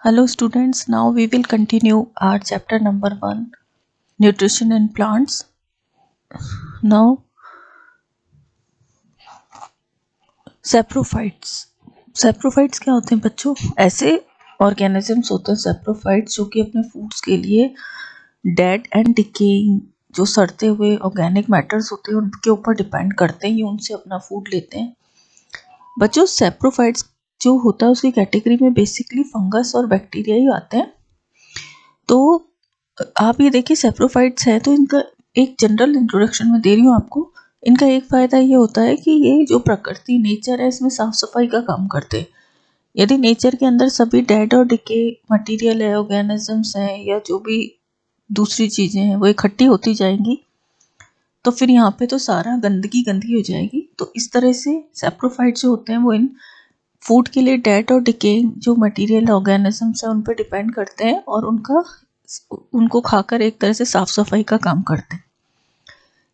Hello students, now we will continue our chapter number 1, Nutrition in Plants. Now, saprophytes. Saprophytes क्या होते हैं बच्चों? ऐसे ऑर्गेनिजम्स होते हैं सैप्रोफाइट्स जो कि अपने फूड्स के लिए डेड एंड डिकेइंग जो सड़ते हुए ऑर्गेनिक मैटर्स होते हैं उनके ऊपर डिपेंड करते हैं, ये उनसे अपना फूड लेते हैं। बच्चों सैप्रोफाइट्स जो होता है उसकी कैटेगरी में बेसिकली फंगस और बैक्टीरिया ही आते हैं। तो आप ये देखिए सैप्रोफाइट्स है तो इनका एक जनरल इंट्रोडक्शन में दे रही हूँ आपको। इनका एक फ़ायदा ये होता है कि ये जो प्रकृति नेचर है इसमें साफ सफाई का काम करते हैं। यदि नेचर के अंदर सभी डेड और डिके मटेरियल है, ऑर्गेनिजम्स हैं या जो भी दूसरी चीज़ें हैं वो इकट्ठी होती जाएंगी तो फिर यहाँ पे तो सारा गंदगी गंदगी हो जाएगी। तो इस तरह से सैप्रोफाइट्स जो होते हैं वो इन फूड के लिए डेड और डिकेइंग जो मटेरियल ऑर्गेनिजम्स हैं उन पर डिपेंड करते हैं और उनको खाकर एक तरह से साफ सफाई का काम करते हैं।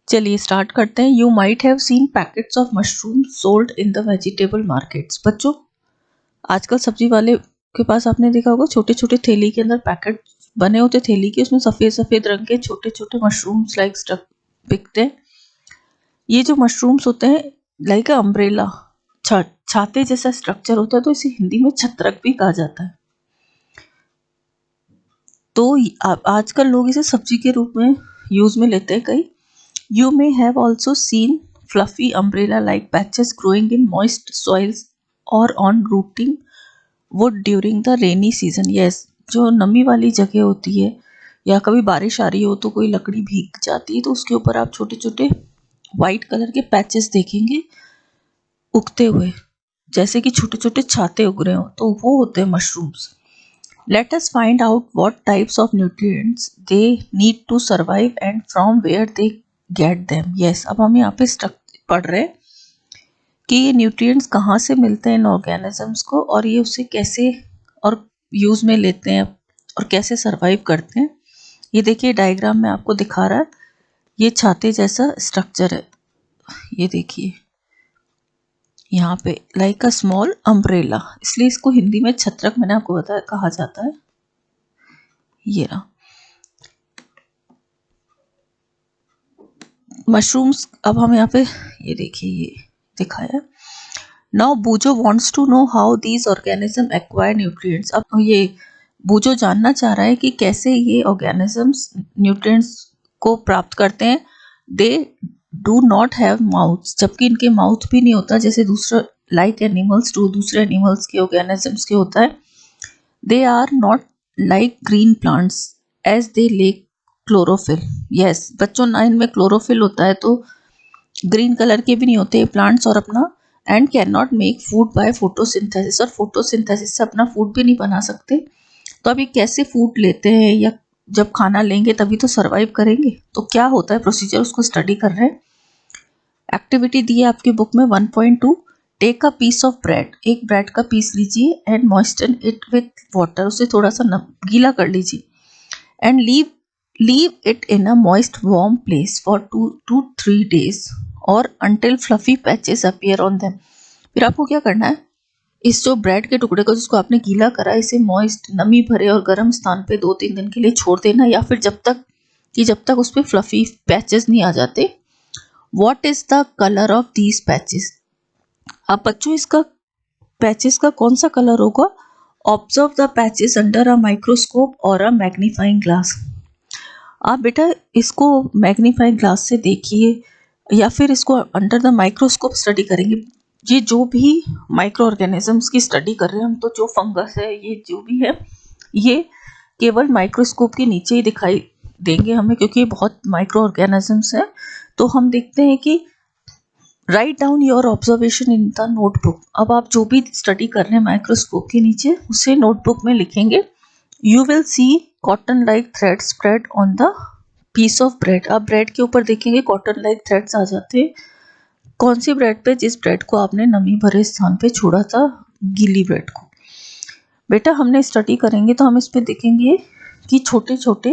चलिए स्टार्ट करते हैं। You might have seen packets of mushroom sold in the vegetable markets. बच्चों आजकल सब्जी वाले के पास आपने देखा होगा छोटे छोटे थैली के अंदर पैकेट बने होते थैली के, उसमें सफ़ेद सफ़ेद रंग के छोटे छोटे मशरूम्स लाइक स्टफ बिकते हैं। ये जो मशरूम्स होते हैं लाइक अम्ब्रेला छाते जैसा स्ट्रक्चर होता है, तो इसे हिंदी में छत्रक भी कहा जाता है। तो आजकल लोग इसे सब्जी के रूप में यूज़ में लेते हैं कई। You may have also seen fluffy umbrella like patches growing in moist soils और on rotting wood during the rainy season. Yes, जो नमी वाली जगह होती है या कभी बारिश आ रही हो तो कोई लकड़ी भीग जाती है तो उसके ऊपर आप छोटे छोटे वाइट कलर के पैचेस देखेंगे उगते हुए, जैसे कि छोटे छोटे छाते उग रहे हो, तो वो होते हैं mushrooms. Let us find out what types of nutrients they need to survive and from where they get them. Yes, अब हम यहाँ पे पढ़ रहे हैं कि ये न्यूट्रिएंट्स कहाँ से मिलते हैं इन ऑर्गेनिजम्स को और ये उसे कैसे और यूज़ में लेते हैं और कैसे सरवाइव करते हैं। ये देखिए डायग्राम में आपको दिखा रहा है, ये छाते जैसा स्ट्रक्चर है। ये देखिए यहाँ पे लाइक अ स्मॉल अम्ब्रेला, इसलिए इसको हिंदी में छत्रक मैंने आपको बताया कहा जाता है। ये रहा मशरूम्स। अब हम यहाँ पे ये देखिए ये दिखाया। Now Boojho wants to know how these organism acquire nutrients. अब ये बूजो जानना चाह रहा है कि कैसे ये ऑर्गेनिजम्स न्यूट्रिएंट्स को प्राप्त करते हैं। They do not have mouths, जबकि इनके माउथ भी नहीं होता जैसे दूसरे लाइक एनिमल्स टू दूसरे एनिमल्स के ऑर्गेनिजम्स के होता है। They are not like green plants as they lack chlorophyll. Yes बच्चों, ना इनमें क्लोरोफिल होता है तो ग्रीन कलर के भी नहीं होते प्लांट्स और अपना and can not make food by photosynthesis, और फोटोसिंथेसिस से अपना फूड भी नहीं बना सकते। तो अभी कैसे फूड लेते हैं या जब खाना लेंगे तभी तो सरवाइव करेंगे, तो क्या होता है प्रोसीजर उसको स्टडी कर रहे हैं। एक्टिविटी दी है आपकी बुक में 1.2। Take a piece of bread, एक ब्रेड का पीस लीजिए and moisten it with water, उसे थोड़ा सा गीला कर लीजिए and leave it in a moist warm place for 2 to 3 days और until fluffy patches appear on them। फिर आपको क्या करना है, इस जो ब्रेड के टुकड़े को जिसको आपने गीला करा इसे मॉइस्ट नमी भरे और गर्म स्थान पे 2-3 दिन के लिए छोड़ देना, या फिर जब तक उस पर फ्लफी पैचेस नहीं आ जाते। What is the colour of these patches. अब बच्चों इसका पैचेस का कौन सा कलर होगा। Observe the patches under a microscope और अ मैग्नीफाइंग ग्लास। आप बेटा इसको मैग्नीफाइंग ग्लास से देखिए या फिर इसको अंडर द माइक्रोस्कोप स्टडी करेंगे। ये जो भी माइक्रो ऑर्गेनिजम्स की स्टडी कर रहे हैं हम, तो जो फंगस है ये जो भी है ये केवल माइक्रोस्कोप के नीचे ही दिखाई देंगे हमें, क्योंकि ये बहुत माइक्रो ऑर्गेनिजम्स है। तो हम देखते हैं कि write down your observation in the notebook. अब आप जो भी स्टडी कर रहे हैं माइक्रोस्कोप के नीचे उसे नोटबुक में लिखेंगे। You will see cotton like thread spread on the piece of bread. आप ब्रेड के ऊपर देखेंगे कॉटन लाइक थ्रेड्स आ जाते हैं। कौन सी ब्रेड पे, जिस ब्रेड को आपने नमी भरे स्थान पे छोड़ा था, गीली ब्रेड को। बेटा हमने स्टडी करेंगे तो हम इस पे देखेंगे कि छोटे छोटे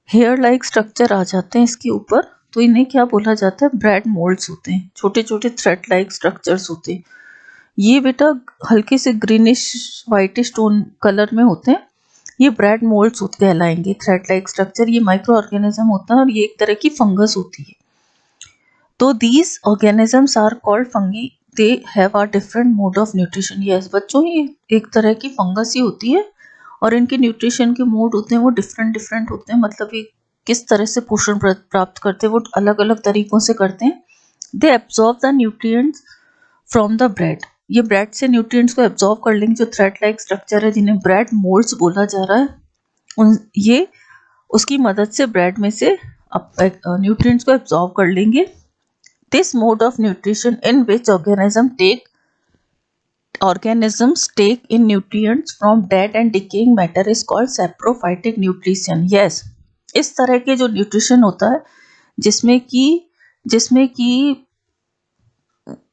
हेयर लाइक स्ट्रक्चर आ जाते हैं इसके ऊपर, तो इन्हें क्या बोला जाता है, ब्रेड मोल्ड्स होते हैं। छोटे छोटे थ्रेड लाइक स्ट्रक्चर्स होते हैं, ये बेटा हल्के से ग्रीनिश वाइटिश टोन कलर में होते हैं। ये ब्रेड मोल्ड्स कहलाएंगे। थ्रेड लाइक स्ट्रक्चर, ये माइक्रो ऑर्गेनिज्म होता है और ये एक तरह की फंगस होती है। तो these organisms are called fungi, they have a different mode of nutrition. Yes बच्चों, ये एक तरह की फंगस ही होती है और इनके न्यूट्रिशन के मोड होते हैं वो डिफरेंट डिफरेंट होते हैं। मतलब ये किस तरह से पोषण प्राप्त करते हैं वो अलग अलग तरीकों से करते हैं। They absorb the nutrients from the bread, ये ब्रेड से न्यूट्रिएंट्स को एब्जॉर्ब कर लेंगे। जो थ्रेड लाइक स्ट्रक्चर है जिन्हें ब्रेड मोल्ड्स बोला जा रहा है, उन ये उसकी मदद से ब्रेड में से न्यूट्रिएंट्स को एब्जॉर्ब कर लेंगे। This mode of nutrition in which organisms take in nutrients from dead and decaying matter is called saprophytic nutrition. Yes, इस तरह के जो न्यूट्रिशन होता है जिसमें कि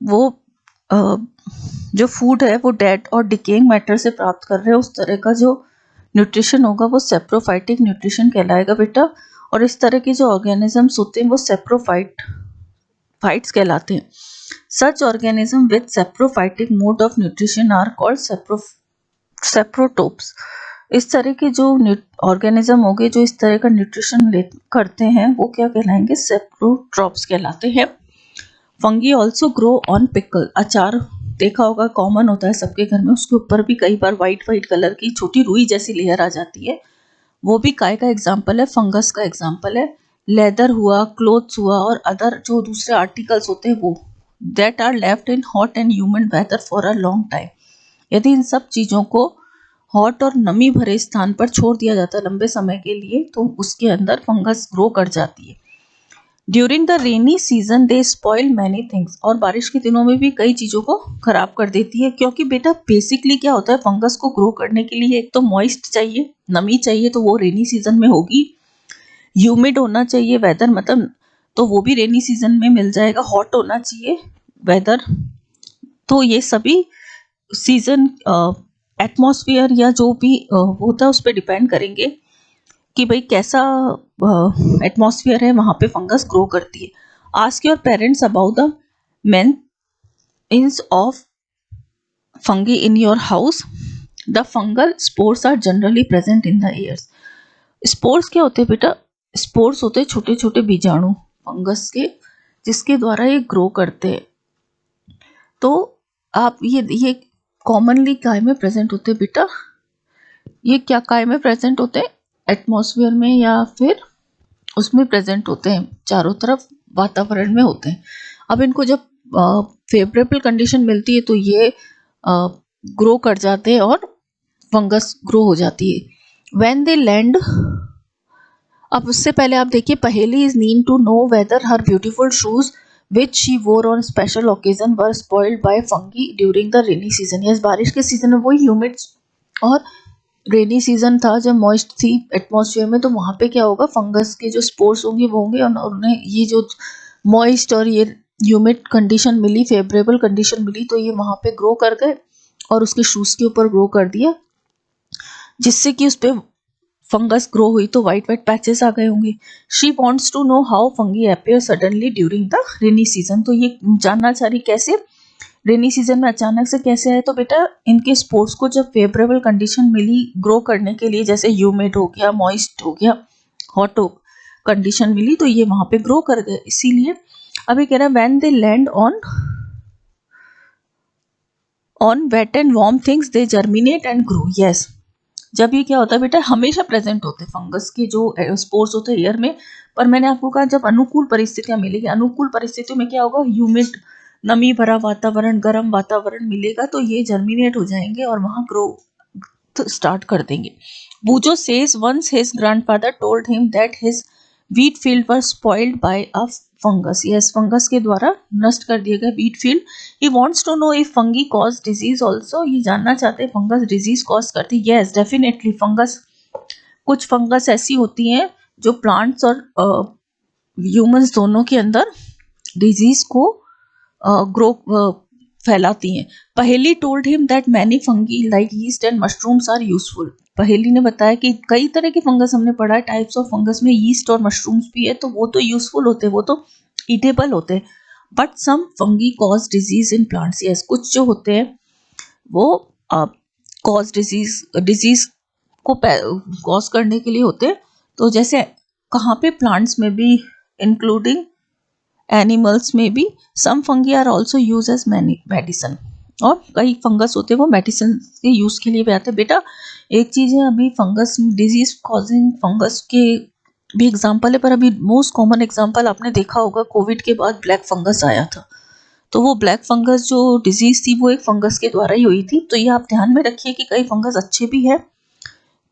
वो जो फूड है वो डेड और डिकेइंग मैटर से प्राप्त कर रहे हैं, उस तरह का जो न्यूट्रिशन होगा वो सेप्रोफाइटिक न्यूट्रिशन कहलाएगा बेटा। और इस तरह के जो ऑर्गेनिजम्स होते हैं वो सेप्रोफाइट्स कहलाते हैं। Such organism with saprophytic mode of nutrition are called saprotopes. इस तरह के जो ऑर्गेनिज्म हो गए जो इस तरह का न्यूट्रिशन करते हैं वो क्या कहलाएंगे? सेप्रोट्रोप्स कहलाते हैं। Fungi also grow on pickle, अचार देखा होगा कॉमन होता है सबके घर में, उसके ऊपर भी कई बार वाइट कलर की छोटी रुई जैसी लेयर आ जाती है, वो भी काय का एग्जाम्पल है, फंगस का एग्जाम्पल है। लेदर हुआ, क्लोथ्स हुआ और अदर जो दूसरे आर्टिकल्स होते हैं वो that are left in hot and humid weather for a long time. यदि इन सब चीज़ों को हॉट और नमी भरे स्थान पर छोड़ दिया जाता है लंबे समय के लिए तो उसके अंदर फंगस ग्रो कर जाती है। During the rainy season they spoil many things, और बारिश के दिनों में भी कई चीज़ों को खराब कर देती है, क्योंकि बेटा बेसिकली क्या होता है, फंगस को ग्रो करने के लिए एक तो मॉइस्ट चाहिए, नमी चाहिए, तो वो रेनी सीजन में होगी। ह्यूमिड होना चाहिए वेदर, मतलब तो वो भी रेनी सीजन में मिल जाएगा। हॉट होना चाहिए वेदर, तो ये सभी सीजन एटमॉस्फेयर या जो भी होता है उस पर डिपेंड करेंगे कि भाई कैसा एटमॉस्फेयर है, वहाँ पे फंगस ग्रो करती है। Ask your parents about the means of fungi in your house. The fungal spores are generally present in the air. Spores क्या होते हैं बेटा? स्पोर्स होते हैं छोटे छोटे बीजाणु फंगस के, जिसके द्वारा ये ग्रो करते हैं। तो आप ये कॉमनली काय में प्रेजेंट होते हैं बेटा? ये क्या काय में प्रेजेंट होते हैं? एटमॉस्फेयर में या फिर उसमें प्रेजेंट होते हैं, चारों तरफ वातावरण में होते हैं। अब इनको जब फेवरेबल कंडीशन मिलती है तो ये ग्रो कर जाते हैं और फंगस ग्रो हो जाती है। व्हेन दे लैंड, अब उससे पहले आप देखिए, Paheli is need to know whether her beautiful shoes which she wore on special occasion were spoiled by fungi during the rainy season. yes, बारिश के सीजन में वही ह्यूमिड और रेनी सीजन था जब मॉइस्ट थी एटमॉस्फेयर में, तो वहाँ पे क्या होगा, फंगस के जो स्पोर्स होंगे वो होंगे और उन्हें ये जो मॉइस्ट और ये ह्यूमिड कंडीशन मिली, फेवरेबल कंडीशन मिली, तो ये वहाँ पे ग्रो कर गए और उसके शूज के ऊपर ग्रो कर दिया, जिससे कि उस पर फंगस ग्रो हुई, तो वाइट पैचेस आ गए होंगे। She wants to know how fungi appear suddenly during the rainy season. तो ये जानना चाह रही कैसे रेनी सीजन में अचानक से कैसे आए। तो बेटा इनके स्पोर्ट्स को जब फेवरेबल कंडीशन मिली ग्रो करने के लिए, जैसे ह्यूमिड हो गया, मॉइस्ट हो गया, हॉट कंडीशन मिली, तो ये वहां पे ग्रो कर गए। इसीलिए अभी कह रहा है when they land on wet and warm things they germinate and grow. Yes, जब ये क्या होता है बेटा, हमेशा प्रेजेंट होते हैं फंगस के जो स्पोर्स होते हैं एयर में, पर मैंने आपको कहा जब अनुकूल परिस्थितियां मिलेगी, अनुकूल परिस्थितियों में क्या होगा, ह्यूमिड नमी भरा वातावरण, गर्म वातावरण मिलेगा, तो ये जर्मिनेट हो जाएंगे और वहां ग्रो स्टार्ट कर देंगे। Boojho says once his grandfather told him that his wheat field were spoiled by a fungus. Yes, fungus के द्वारा नष्ट कर दिए गए wheat field. He wants to know if fungi cause disease also. ये जानना चाहते हैं फंगस डिजीज कॉज करती है। यस, डेफिनेटली फंगस, कुछ फंगस ऐसी होती हैं जो प्लांट्स और ह्यूमंस दोनों के अंदर डिजीज को ग्रो फैलाती हैं। Paheli told him that many fungi like yeast and mushrooms are useful. Paheli ने बताया कि कई तरह के फंगस हमने पढ़ा है, टाइप्स ऑफ फंगस में यीस्ट और मशरूम्स भी है, तो वो तो यूजफुल होते हैं, वो तो ईटेबल होते हैं। But some fungi cause disease in plants. Yes, कुछ जो होते हैं वो कॉज डिजीज को कॉज करने के लिए होते हैं। तो जैसे कहाँ पे प्लांट्स में भी, इंक्लूडिंग एनिमल्स में भी, some fungi are also used as medicine. और कई फंगस होते हैं वो मेडिसिन के यूज के लिए भी आते हैं। बेटा एक चीज है, अभी फंगस डिजीज कॉजिंग फंगस के भी एग्जाम्पल है, पर अभी मोस्ट कॉमन एग्जाम्पल आपने देखा होगा, कोविड के बाद ब्लैक फंगस आया था। तो वो ब्लैक फंगस जो डिजीज थी वो एक फंगस के द्वारा ही हुई थी। तो ये आप ध्यान में रखिए कि कई फंगस अच्छे भी है,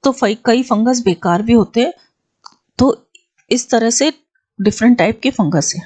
तो कई फंगस बेकार भी होते हैं। तो इस तरह से डिफरेंट टाइप के फंगस है।